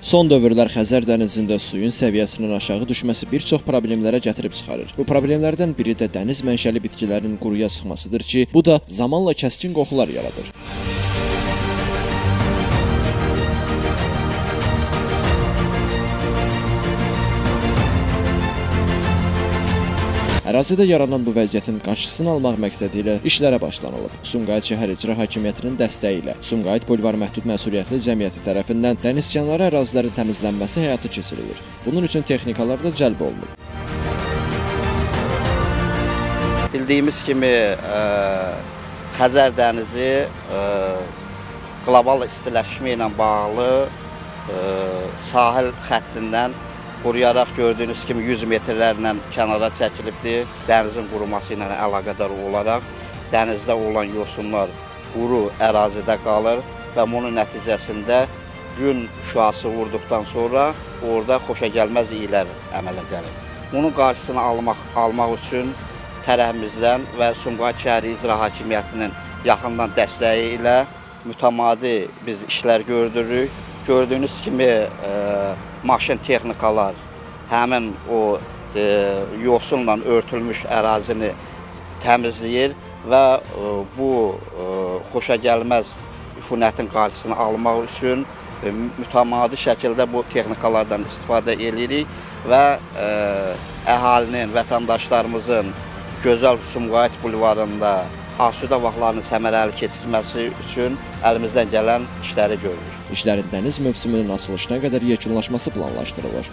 Son dövrlər Xəzər dənizində suyun səviyyəsinin aşağı düşməsi bir çox problemlərə gətirib çıxarır. Bu problemlərdən biri də dəniz mənşəli bitkilərin quruya çıxmasıdır ki, bu da zamanla kəskin qoxular yaradır. Ərazidə yaranan bu vəziyyətin qarşısını almaq məqsədi ilə işlərə başlanılıb. Sumqayıt şəhər icra hakimiyyətinin dəstəyi ilə Sumqayıt Bulvar Məhdud Məsuliyyətli Cəmiyyəti tərəfindən dənizkənarı ərazilərin təmizlənməsi həyata keçirilir. Bunun üçün texnikalar da cəlb olunur. Bildiyimiz kimi Xəzər dənizi qlobal istiləşmə ilə bağlı sahil xəttindən quruyaraq gördüyünüz kimi 100 metrlərlə kənara çəkilibdir. Dənizin quruması ilə əlaqədar olaraq dənizdə olan yosunlar quru ərazidə qalır və bunun nəticəsində gün şüası vurduqdan sonra orada xoşagəlməz iyilər əmələ gəlir. Bunun qarşısını almaq üçün tərəfimizdən və Sumqayıt şəhəri icra hakimiyyətinin yaxından dəstəyi ilə mütəmadi biz işlər gördürürük. Gördüyünüz kimi maşın texnikalar həmin o yosunla örtülmüş ərazini təmizləyir və bu xoşagəlməz üfunətin qarşısını almaq üçün mütəmadi şəkildə bu texnikalardan istifadə edirik və əhalinin, vətəndaşlarımızın gözəl Sumqayıt bulvarında asudə vaxtlarının səmərəli keçirilməsi üçün əlimizdən gələn işləri görürük. İşlərin dəniz mövsümünün açılışına qədər yekunlaşması planlaşdırılır.